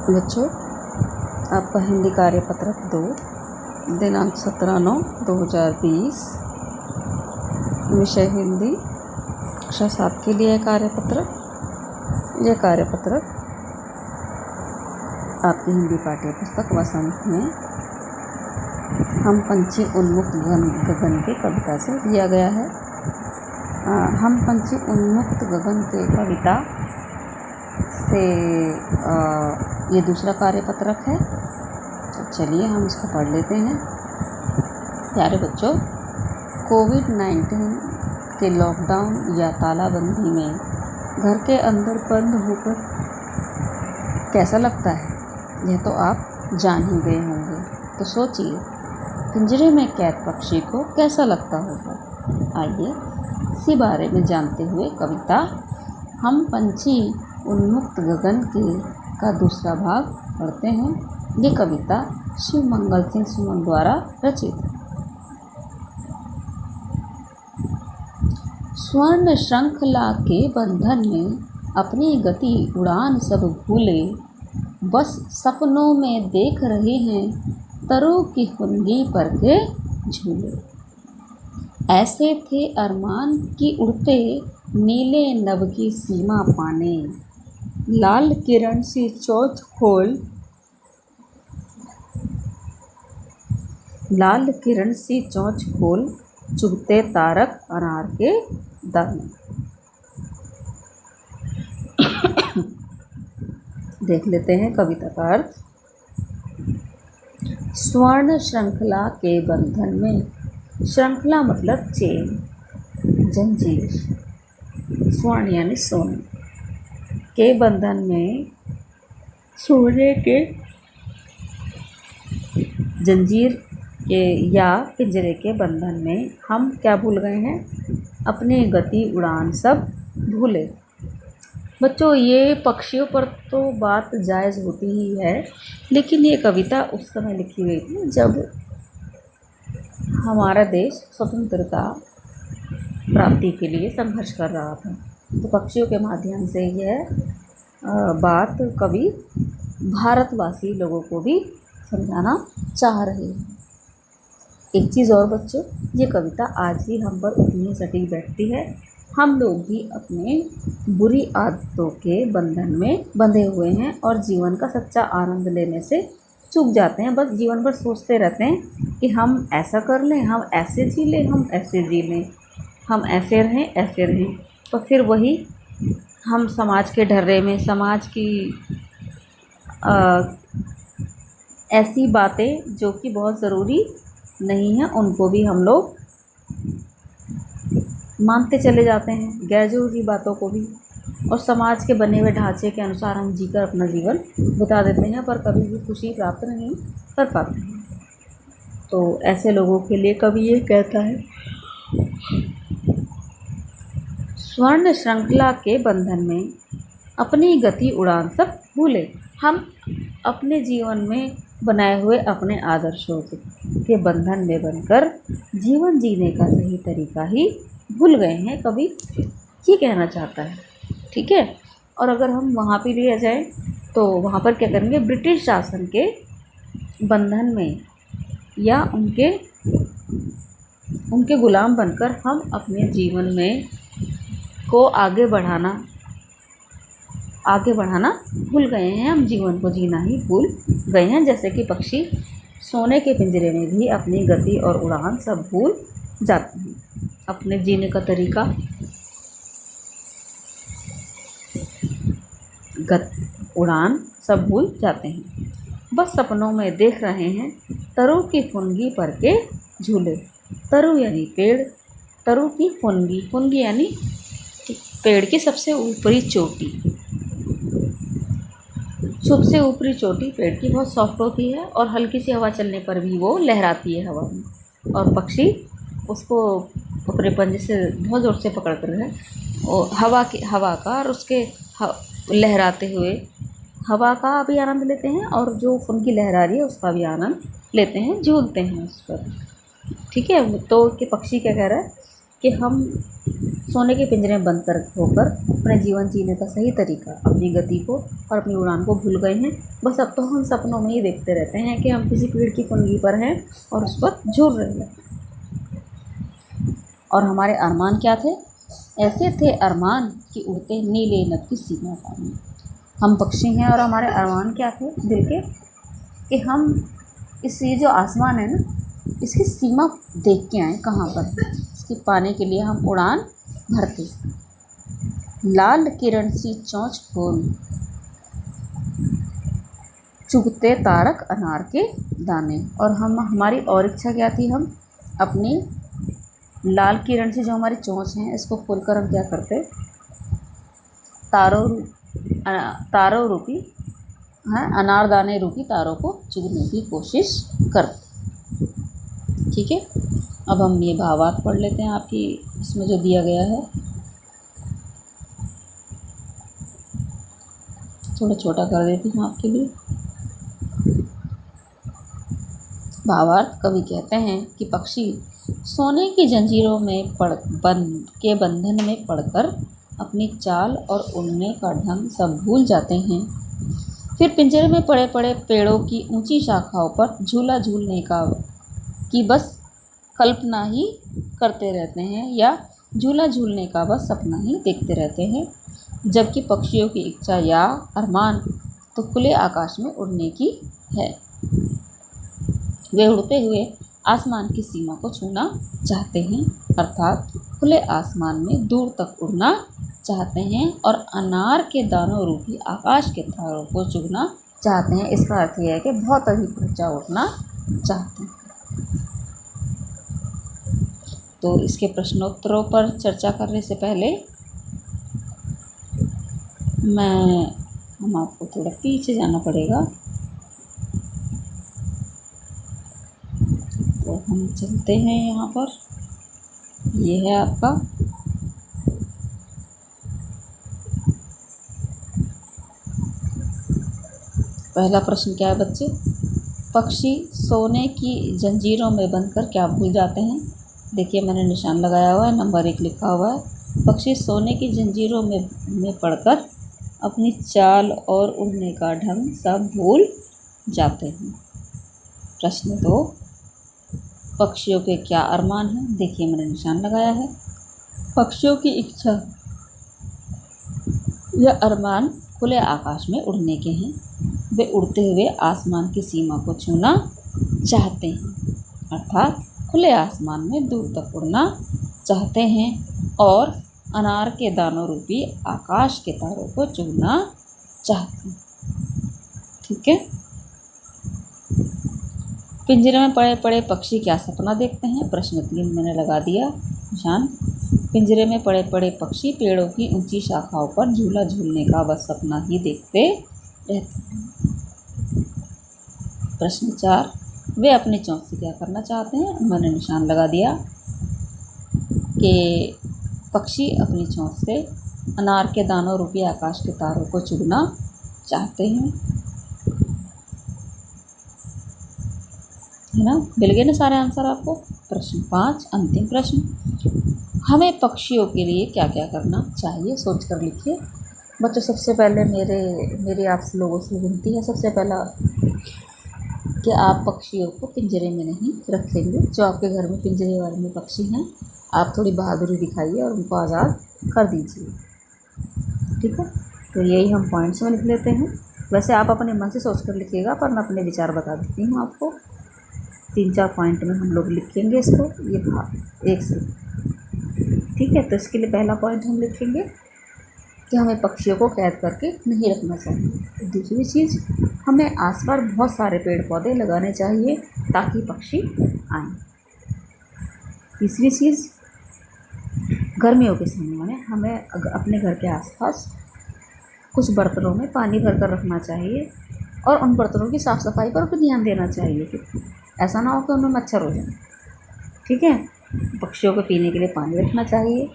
बच्चों, आपका हिंदी कार्यपत्रक 2 दिनांक 17/9/2020 विषय हिंदी कक्षा 7 के लिए यह कार्यपत्रक आपकी हिंदी पाठ्य पुस्तक वसंत में हम पंछी उन्मुक्त गगन की कविता से दिया गया है। हम पंछी उन्मुक्त गगन के कविता से ये दूसरा कार्यपत्रक है। तो चलिए हम इसको पढ़ लेते हैं। प्यारे बच्चों, कोविड-19 के लॉकडाउन या तालाबंदी में घर के अंदर बंद होकर कैसा लगता है, यह तो आप जान ही गए होंगे। तो सोचिए, पिंजरे में कैद पक्षी को कैसा लगता होगा। आइए इसी बारे में जानते हुए कविता हम पंछी उन्मुक्त गगन का दूसरा भाग पढ़ते हैं। ये कविता शिव मंगल सिंह सुमन द्वारा रचित है। स्वर्ण श्रृंखला के बंधन में अपनी गति उड़ान सब भूले, बस सपनों में देख रहे हैं तरों की फुनगी पर के झूले। ऐसे थे अरमान की उड़ते नीले नभ की सीमा पाने, लाल किरण सी चोंच खोल चुगते तारक अनार के दाने। देख लेते हैं कविता का अर्थ। स्वर्ण श्रृंखला के बंधन में, श्रृंखला मतलब चेन, जंजीर, स्वर्ण यानी सोने के बंधन में, सोने के जंजीर के या पिंजरे के बंधन में हम क्या भूल गए हैं, अपनी गति उड़ान सब भूले। बच्चों, ये पक्षियों पर तो बात जायज़ होती ही है, लेकिन ये कविता उस समय लिखी गई थी जब हमारा देश स्वतंत्रता प्राप्ति के लिए संघर्ष कर रहा था। तो पक्षियों के माध्यम से यह बात कवि भारतवासी लोगों को भी समझाना चाह रहे हैं। एक चीज़ और बच्चों, ये कविता आज भी हम पर उतनी सटीक बैठती है। हम लोग भी अपने बुरी आदतों के बंधन में बंधे हुए हैं और जीवन का सच्चा आनंद लेने से चूक जाते हैं। बस जीवन भर सोचते रहते हैं कि हम ऐसा कर लें, हम ऐसे जी लें, हम ऐसे जी लें, हम ऐसे रहें। तो फिर वही हम समाज के ढर्रे में, समाज की ऐसी बातें जो कि बहुत ज़रूरी नहीं है, उनको भी हम लोग मानते चले जाते हैं, गैर ज़रूरी बातों को भी, और समाज के बने हुए ढांचे के अनुसार हम जीकर अपना जीवन बिता देते हैं, पर कभी भी खुशी प्राप्त नहीं कर पाते हैं। तो ऐसे लोगों के लिए कवि ये कहता है, स्वर्ण श्रृंखला के बंधन में अपनी गति उड़ान सब भूले। हम अपने जीवन में बनाए हुए अपने आदर्शों के बंधन में बनकर जीवन जीने का सही तरीका ही भूल गए हैं, कवि ये कहना चाहता है। ठीक है। और अगर हम वहाँ पे लिया जाए तो वहाँ पर क्या करेंगे, ब्रिटिश शासन के बंधन में या उनके गुलाम बनकर हम अपने जीवन में को आगे बढ़ाना भूल गए हैं। हम जीवन को जीना ही भूल गए हैं। जैसे कि पक्षी सोने के पिंजरे में भी अपनी गति और उड़ान सब भूल जाते हैं, अपने जीने का तरीका, उड़ान सब भूल जाते हैं। बस सपनों में देख रहे हैं तरों की फुनगी पर के झूले। तरु यानी पेड़, तरु की फुनगी यानी पेड़ की सबसे ऊपरी चोटी। सबसे ऊपरी चोटी पेड़ की बहुत सॉफ्ट होती है और हल्की सी हवा चलने पर भी वो लहराती है हवा में, और पक्षी उसको अपने पंजे से बहुत ज़ोर से पकड़ कर है और हवा का और उसके लहराते हुए हवा का भी आनंद लेते हैं, और जो फुनगी लहरा रही है उसका भी आनंद लेते हैं, झूलते हैं उस पर। ठीक है। तो कि पक्षी क्या कह रहा है कि हम सोने के पिंजरे में बंद कर होकर अपने जीवन जीने का सही तरीका, अपनी गति को और अपनी उड़ान को भूल गए हैं। बस अब तो हम सपनों में ही देखते रहते हैं कि हम किसी पेड़ की फुनगी पर हैं और उस पर झूल रहे हैं। और हमारे अरमान क्या थे? ऐसे थे अरमान कि उड़ते नीले नभ की सीमा पानी। हम पक्षी हैं और हमारे अरमान क्या थे दिल के? कि हम इस ये जो आसमान है ना, इसकी सीमा देख के आए कहाँ पर है, इसकी पाने के लिए हम उड़ान भरते। लाल किरण सी चोंच खोल, चुगते तारक अनार के दाने। और हमारी और इच्छा क्या थी? हम अपनी लाल किरण से जो हमारी चोंच है इसको खोलकर हम क्या करते? तारों रूपी अनारदाने रूपी तारों को चुगने की कोशिश करते। ठीक है, अब हम ये भावार्थ पढ़ लेते हैं आपकी इसमें जो दिया गया है। थोड़ा छोटा कर देती हूँ आपके लिए। भावार्थ, कवि कहते हैं कि पक्षी सोने की जंजीरों में बंधन में पड़कर अपनी चाल और उड़ने का ढंग सब भूल जाते हैं। फिर पिंजरे में पड़े पड़े पेड़ों की ऊंची शाखाओं पर झूला झूलने की बस कल्पना ही करते रहते हैं, या झूला झूलने का बस सपना ही देखते रहते हैं। जबकि पक्षियों की इच्छा या अरमान तो खुले आकाश में उड़ने की है। वे उड़ते हुए आसमान की सीमा को छूना चाहते हैं, अर्थात खुले आसमान में दूर तक उड़ना चाहते हैं और अनार के दानों रूपी आकाश के तारों को चुगना चाहते हैं। इसका अर्थ यह है कि बहुत अधिक ऊंचा उड़ना चाहते हैं। तो इसके प्रश्नोत्तरों पर चर्चा करने से पहले हम आपको थोड़ा पीछे जाना पड़ेगा। तो हम चलते हैं यहाँ पर, ये है आपका पहला प्रश्न। क्या है बच्चे? पक्षी सोने की जंजीरों में बंधकर क्या भूल जाते हैं? देखिए मैंने निशान लगाया हुआ है, नंबर 1 लिखा हुआ है। पक्षी सोने की जंजीरों में पड़कर अपनी चाल और उड़ने का ढंग सब भूल जाते हैं। प्रश्न 2, पक्षियों के क्या अरमान हैं? देखिए मैंने निशान लगाया है। पक्षियों की इच्छा या अरमान खुले आकाश में उड़ने के हैं। वे उड़ते हुए आसमान की सीमा को छूना चाहते हैं, अर्थात खुले आसमान में दूर तक उड़ना चाहते हैं और अनार के दानों रूपी आकाश के तारों को चुगना चाहते हैं। ठीक है, पिंजरे में पड़े पड़े पक्षी क्या सपना देखते हैं? प्रश्न 3 मैंने लगा दिया निशान। पिंजरे में पड़े पड़े पक्षी पेड़ों की ऊंची शाखाओं पर झूला झूलने का बस सपना ही देखते रहते हैं। प्रश्न 4, वे अपनी चोंच से क्या करना चाहते हैं? मैंने निशान लगा दिया कि पक्षी अपनी चोंच से अनार के दानों रूपी आकाश के तारों को चुगना चाहते हैं। है ना, मिल गए ना सारे आंसर आपको। प्रश्न 5, अंतिम प्रश्न, हमें पक्षियों के लिए क्या क्या करना चाहिए? सोच कर लिखिए बच्चों। सबसे पहले मेरी आप लोगों से विनती है, सबसे पहला कि आप पक्षियों को पिंजरे में नहीं रखेंगे। जो आपके घर में पिंजरे वाले में पक्षी हैं, आप थोड़ी बहादुरी दिखाइए और उनको आज़ाद कर दीजिए। ठीक है, तो यही हम पॉइंट्स में लिख लेते हैं। वैसे आप अपने मन से सोच कर लिखिएगा, पर मैं अपने विचार बता देती हूँ आपको। 3-4 पॉइंट में हम लोग लिखेंगे इसको, ये भाग एक से। ठीक है, तो इसके लिए पहला पॉइंट हम लिखेंगे कि हमें पक्षियों को कैद करके नहीं रखना चाहिए। दूसरी चीज़, हमें आसपास बहुत सारे पेड़ पौधे लगाने चाहिए ताकि पक्षी आएँ। तीसरी चीज़, गर्मियों के समय में हमें अपने घर के आसपास कुछ बर्तनों में पानी भर कर रखना चाहिए और उन बर्तनों की साफ़ सफाई पर भी ध्यान देना चाहिए कि ऐसा ना हो कि उनमें मच्छर हो जाए। ठीक है, पक्षियों को पीने के लिए पानी रखना चाहिए।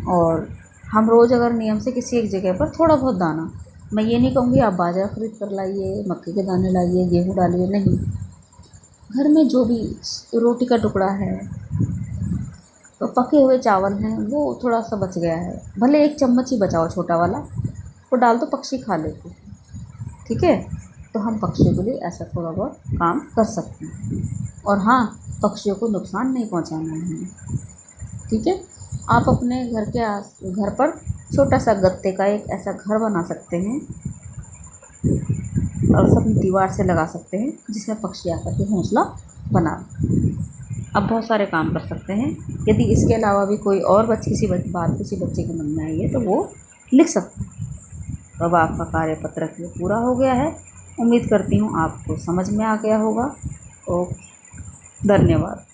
और हम रोज़ अगर नियम से किसी एक जगह पर थोड़ा बहुत दाना, मैं ये नहीं कहूँगी आप बाजरा खरीद कर लाइए, मक्के के दाने लाइए, गेहूँ डालिए, नहीं। घर में जो भी रोटी का टुकड़ा है, तो पके हुए चावल हैं वो थोड़ा सा बच गया है, भले 1 चम्मच ही बचाओ छोटा वाला, वो डाल दो, पक्षी खा लेते हैं। ठीक है, तो हम पक्षियों के लिए ऐसा थोड़ा बहुत काम कर सकते हैं। और हाँ, पक्षियों को नुकसान नहीं पहुंचाना है हमें। ठीक है, आप अपने घर पर छोटा सा गत्ते का एक ऐसा घर बना सकते हैं और सब दीवार से लगा सकते हैं जिसमें पक्षी आकर के घोंसला बना। अब बहुत सारे काम कर सकते हैं। यदि इसके अलावा भी कोई और किसी बच्चे के मन में आई है तो वो लिख सकते हैं। तो अब आपका कार्यपत्र पूरा हो गया है। उम्मीद करती हूँ आपको समझ में आ गया होगा। ओके, धन्यवाद।